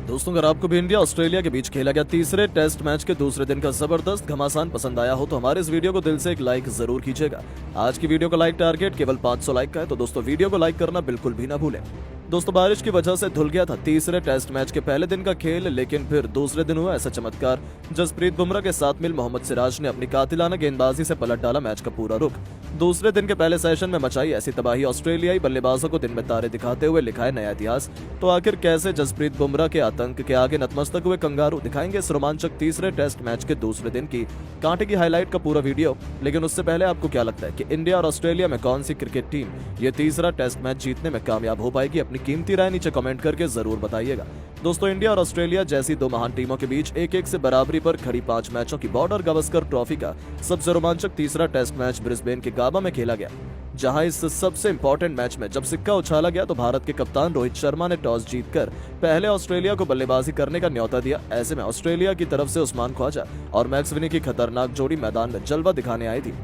दोस्तों, अगर आपको भी इंडिया ऑस्ट्रेलिया के बीच खेला गया तीसरे टेस्ट मैच के दूसरे दिन का जबरदस्त घमासान पसंद आया हो तो हमारे इस वीडियो को दिल से एक लाइक जरूर कीजिएगा। आज की वीडियो का लाइक टारगेट केवल 500 लाइक का है, तो दोस्तों वीडियो को लाइक करना बिल्कुल भी ना भूलें। दोस्तों, बारिश की वजह से धुल गया था तीसरे टेस्ट मैच के पहले दिन का खेल, लेकिन फिर दूसरे दिन हुआ ऐसा चमत्कार। जसप्रीत बुमराह के साथ मिल मोहम्मद सिराज ने अपनी कातिलाना गेंदबाजी से पलट डाला मैच का पूरा रुख। दूसरे दिन के पहले सेशन में मचाई ऐसी तबाही, ऑस्ट्रेलियाई बल्लेबाजों को दिन में तारे दिखाते हुए लिखा है नया इतिहास। तो आखिर कैसे जसप्रीत बुमराह के आतंक के आगे नतमस्तक हुए कंगारू, दिखाएंगे इस रोमांचक तीसरे टेस्ट मैच के दूसरे दिन की कांटे की हाईलाइट का पूरा वीडियो। लेकिन उससे पहले आपको क्या लगता है कि इंडिया और ऑस्ट्रेलिया में कौन सी क्रिकेट टीम ये तीसरा टेस्ट मैच जीतने में कामयाब हो पाएगी? अपनी कीमती राय नीचे कमेंट करके जरूर बताइएगा। दोस्तों, इंडिया और ऑस्ट्रेलिया जैसी दो महान टीमों के बीच एक एक से बराबरी पर खड़ी 5 मैचों की बॉर्डर गावस्कर ट्रॉफी का सबसे रोमांचक तीसरा टेस्ट मैच ब्रिस्बेन के गाबा में खेला गया, जहां इस सबसे इंपॉर्टेंट मैच में जब सिक्का उछाला गया तो भारत के कप्तान रोहित शर्मा ने टॉस जीतकर पहले ऑस्ट्रेलिया को बल्लेबाजी करने का न्योता दिया। ऐसे में ऑस्ट्रेलिया की तरफ से उस्मान ख्वाजा और मैक्सविनी की खतरनाक जोड़ी मैदान में जलवा दिखाने आई थी।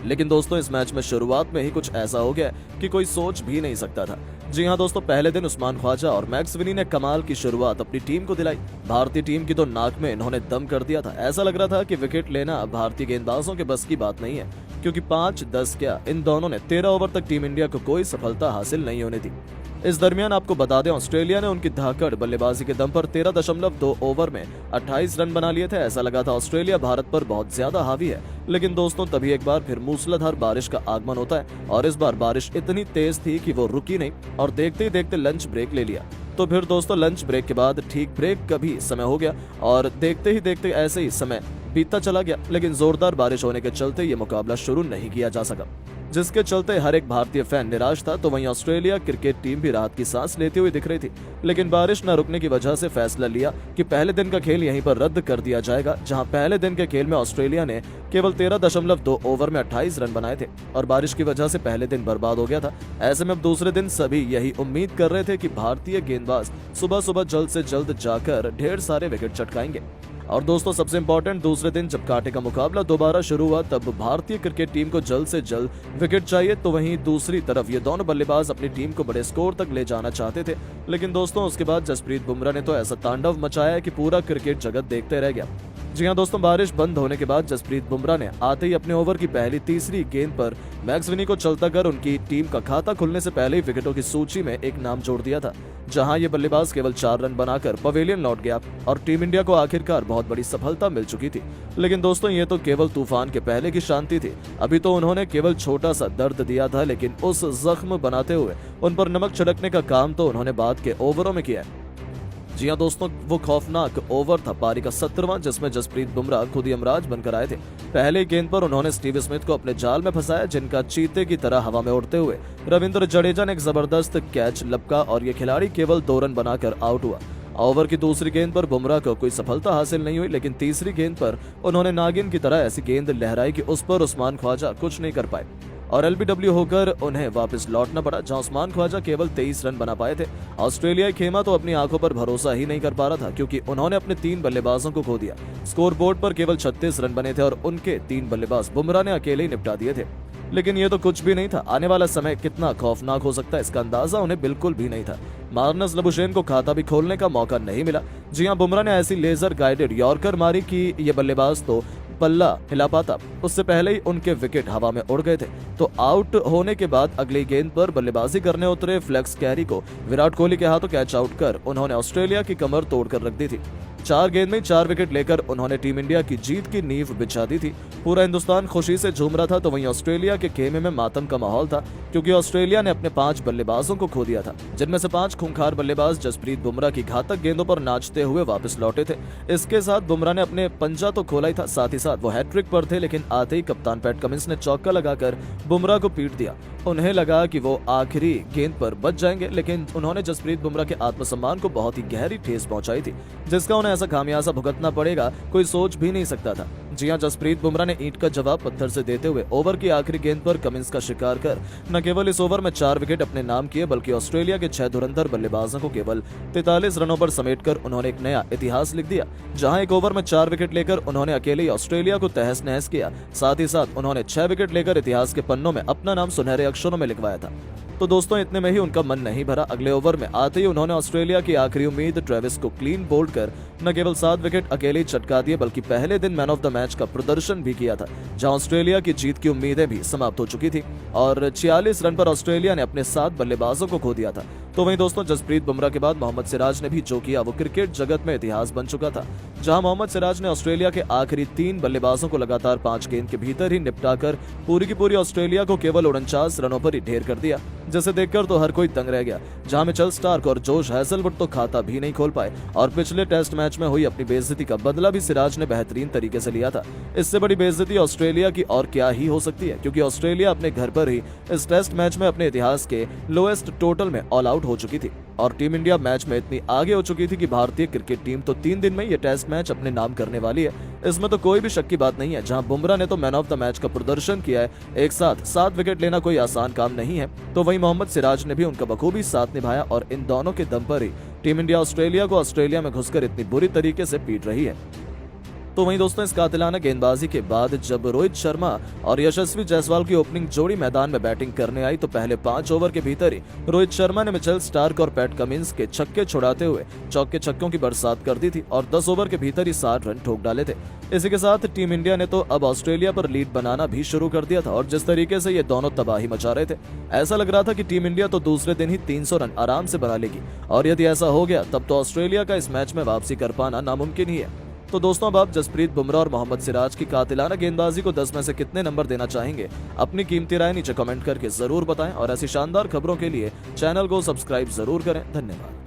लेकिन दोस्तों, इस मैच में शुरुआत में ही कुछ ऐसा हो गया कि कोई सोच भी नहीं सकता था। जी हां दोस्तों, पहले दिन उस्मान ख्वाजा और मैक्सविनी ने कमाल की शुरुआत अपनी टीम को दिलाई। भारतीय टीम की तो नाक में इन्होंने दम कर दिया था। ऐसा लग रहा था कि विकेट लेना भारतीय गेंदबाजों के बस की बात नहीं है, क्योंकि 5-10 क्या इन दोनों ने 13 ओवर तक टीम इंडिया को कोई सफलता हासिल नहीं होने दी। इस दरमियान आपको बता दें, ऑस्ट्रेलिया ने उनकी धाकड़ बल्लेबाजी के दम पर 13.2 ओवर में 28 रन बना लिए थे। ऐसा लगा था ऑस्ट्रेलिया भारत पर बहुत ज्यादा हावी है। लेकिन दोस्तों, तभी एक बार फिर मूसलाधार बारिश का आगमन होता है, और इस बार बारिश इतनी तेज थी कि वो रुकी नहीं और देखते ही देखते लंच ब्रेक ले लिया। तो फिर दोस्तों, लंच ब्रेक के बाद ठीक ब्रेक का भी समय हो गया और देखते ही देखते ऐसे ही समय बीतता चला गया। लेकिन जोरदार बारिश होने के चलते ये मुकाबला शुरू नहीं किया जा सका, जिसके चलते हर एक भारतीय फैन निराश था। तो वहीं ऑस्ट्रेलिया क्रिकेट टीम भी राहत की सांस लेती हुई दिख रही थी। लेकिन बारिश न रुकने की वजह से फैसला लिया कि पहले दिन का खेल यहीं पर रद्द कर दिया जाएगा, जहां पहले दिन के खेल में ऑस्ट्रेलिया ने केवल 13.2 ओवर में 28 रन बनाए थे और बारिश की वजह से पहले दिन बर्बाद हो गया था। ऐसे में अब दूसरे दिन सभी यही उम्मीद कर रहे थे कि भारतीय गेंदबाज सुबह सुबह जल्द से जल्द जाकर ढेर सारे विकेट चटकाएंगे। और दोस्तों, सबसे इंपॉर्टेंट, दूसरे दिन जब कांटे का मुकाबला दोबारा शुरू हुआ तब भारतीय क्रिकेट टीम को जल्द से जल्द विकेट चाहिए। तो वहीं दूसरी तरफ ये दोनों बल्लेबाज अपनी टीम को बड़े स्कोर तक ले जाना चाहते थे। लेकिन दोस्तों, उसके बाद जसप्रीत बुमराह ने तो ऐसा तांडव मचाया कि पूरा क्रिकेट जगत देखते रह गया। जी हां दोस्तों, बारिश बंद होने के बाद जसप्रीत बुमराह ने आते ही अपने ओवर की पहली तीसरी गेंद पर मैक्सविनी को चलता कर उनकी टीम का खाता खुलने से पहले ही विकेटों की सूची में एक नाम जोड़ दिया था, जहां ये बल्लेबाज केवल 4 रन बनाकर पवेलियन लौट गया और टीम इंडिया को आखिरकार बहुत बड़ी सफलता मिल चुकी थी। लेकिन दोस्तों, ये तो केवल तूफान के पहले की शांति थी। अभी तो उन्होंने केवल छोटा सा दर्द दिया था, लेकिन उस जख्म बनाते हुए उन पर नमक छिड़कने का काम तो उन्होंने बाद के ओवरों में किया है। जी हां दोस्तों, वो खौफनाक ओवर था पारी का 17वां, जिसमें जसप्रीत बुमराह खुद यमराज बनकर आए थे। पहले गेंद पर उन्होंने स्टीव स्मिथ को अपने जाल में फंसाया, जिनका चीते की तरह हवा में उड़ते हुए रविंद्र जडेजा ने एक जबरदस्त कैच लपका और ये खिलाड़ी केवल 2 रन बनाकर आउट हुआ। ओवर की दूसरी गेंद पर बुमराह को कोई सफलता हासिल नहीं हुई, लेकिन तीसरी गेंद पर उन्होंने नागिन की तरह ऐसी गेंद लहराई कि उस पर उस्मान ख्वाजा कुछ नहीं कर पाए और एलबीडब्ल्यू होकर उन्हें वापस लौटना पड़ा, जहां उस्मान ख्वाजा केवल 23 रन बना पाए थे। ऑस्ट्रेलियाई खेमा तो अपनी आंखों पर भरोसा ही नहीं कर पा रहा था, क्योंकि उन्होंने अपने 3 बल्लेबाजों को खो दिया। स्कोर बोर्ड पर केवल 36 रन बने थे और उनके 3 बल्लेबाज बुमराह ने अकेले ही निपटा दिए थे। लेकिन ये तो कुछ भी नहीं था। आने वाला समय कितना खौफनाक हो सकता है, इसका अंदाजा उन्हें बिल्कुल भी नहीं था। मार्नस लबुशेन को खाता भी खोलने का मौका नहीं मिला। जी हां, बुमराह ने ऐसी लेजर गाइडेड यॉर्कर मारी कि ये बल्लेबाज तो पल्ला हिला पाता, उससे पहले ही उनके विकेट हवा में उड़ गए थे। तो आउट होने के बाद अगली गेंद पर बल्लेबाजी करने उतरे फ्लेक्स कैरी को विराट कोहली के हाथों कैच आउट कर उन्होंने ऑस्ट्रेलिया की कमर तोड़कर रख दी थी। 4 गेंद में 4 विकेट लेकर उन्होंने टीम इंडिया की जीत की नींव बिछा दी थी। पूरा हिंदुस्तान खुशी से झूम रहा था। तो वहीं ऑस्ट्रेलिया के खेमे में मातम का माहौल था, क्योंकि ऑस्ट्रेलिया ने अपने 5 बल्लेबाजों को खो दिया था, जिनमें से 5 खूंखार बल्लेबाज जसप्रीत बुमराह की घातक गेंदों पर नाचते हुए वापस लौटे थे। इसके साथ बुमराह ने अपने पंजा तो खोला ही था, साथ ही साथ वो हैट्रिक पर थे। लेकिन आते ही कप्तान पैट कमिंस ने चौका लगाकर बुमराह को पीट दिया। उन्हें लगा कि वो आखिरी गेंद पर बच जाएंगे, लेकिन उन्होंने जसप्रीत बुमराह के आत्मसम्मान को बहुत ही गहरी ठेस पहुंचाई थी, जिसका उन्हें ऐसा खामियाजा भुगतना पड़ेगा कोई सोच भी नहीं सकता था। जी हां, जसप्रीत बुमराह ने ईंट का जवाब पत्थर से देते हुए ओवर की आखिरी गेंद पर कमिंस का शिकार कर न केवल इस ओवर में 4 विकेट अपने नाम किए, बल्कि ऑस्ट्रेलिया के 6 धुरंधर बल्लेबाजों को केवल 43 रनों पर समेटकर उन्होंने एक नया इतिहास लिख दिया। जहां एक ओवर में 4 विकेट लेकर उन्होंने अकेले ही ऑस्ट्रेलिया को तहस नहस किया। साथ ही साथ उन्होंने 6 विकेट लेकर इतिहास के पन्नों में अपना नाम सुनहरे अक्षरों में लिखवाया था। तो दोस्तों इतने में ही उनका मन नहीं भरा। अगले ओवर में आते ही उन्होंने ऑस्ट्रेलिया की आखिरी उम्मीद ट्रेविस को क्लीन बोल्ड कर न केवल 7 विकेट अकेले ही चटका दिए बल्कि पहले दिन मैन ऑफ द मैच का प्रदर्शन भी किया था, जहां ऑस्ट्रेलिया की जीत की उम्मीदें भी समाप्त हो चुकी थी और 46 रन पर ऑस्ट्रेलिया ने अपने 7 बल्लेबाजों को खो दिया था। तो वहीं दोस्तों जसप्रीत बुमराह के बाद मोहम्मद सिराज ने भी जो किया वो क्रिकेट जगत में इतिहास बन चुका था, जहां मोहम्मद सिराज ने ऑस्ट्रेलिया के आखिरी 3 बल्लेबाजों को लगातार 5 गेंद के भीतर ही निपटाकर पूरी की पूरी ऑस्ट्रेलिया को केवल 49 रनों पर ही ढेर कर दिया, जिसे देखकर तो हर कोई दंग रह गया। जहां मिचेल स्टार्क और जोश हैजलवुड तो खाता भी नहीं खोल पाए और पिछले टेस्ट मैच में हुई अपनी बेइज्जती का बदला भी सिराज ने बेहतरीन तरीके से लिया था। इससे बड़ी बेइज्जती ऑस्ट्रेलिया की और क्या ही हो सकती है, क्योंकि ऑस्ट्रेलिया अपने घर पर ही इस टेस्ट मैच में अपने इतिहास के लोएस्ट टोटल में ऑल आउट हो चुकी थी और टीम इंडिया मैच में इतनी आगे हो चुकी थी कि भारतीय क्रिकेट टीम तो 3 दिन में ये टेस्ट मैच अपने नाम करने वाली है। इसमें तो कोई भी शक की बात नहीं है। जहां बुमराह ने तो मैन ऑफ द मैच का प्रदर्शन किया है, एक साथ 7 विकेट लेना कोई आसान काम नहीं है, तो वहीं मोहम्मद सिराज ने भी उनका बखूबी साथ निभाया और इन दोनों के दम पर ही टीम इंडिया ऑस्ट्रेलिया को ऑस्ट्रेलिया में घुसकर इतनी बुरी तरीके से पीट रही है। तो वहीं दोस्तों इस कातिलाना गेंदबाजी के बाद जब रोहित शर्मा और यशस्वी जायसवाल की ओपनिंग जोड़ी मैदान में बैटिंग करने आई तो पहले 5 ओवर के भीतर ही रोहित शर्मा ने मिचेल स्टार्क और पैट कमिंस के छक्के छुड़ाते हुए चौके छक्कों की बरसात कर दी थी और 10 ओवर के भीतर ही 60 रन ठोक डाले थे। इसी के साथ टीम इंडिया ने तो अब ऑस्ट्रेलिया पर लीड बनाना भी शुरू कर दिया था और जिस तरीके से ये दोनों तबाही मचा रहे थे, ऐसा लग रहा था कि टीम इंडिया तो दूसरे दिन ही 300 रन आराम से बना लेगी और यदि ऐसा हो गया तब तो ऑस्ट्रेलिया का इस मैच में वापसी कर पाना नामुमकिन ही है। तो दोस्तों अब आप जसप्रीत बुमराह और मोहम्मद सिराज की कातिलाना गेंदबाजी को 10 में से कितने नंबर देना चाहेंगे? अपनी कीमती राय नीचे कमेंट करके जरूर बताएं और ऐसी शानदार खबरों के लिए चैनल को सब्सक्राइब जरूर करें। धन्यवाद।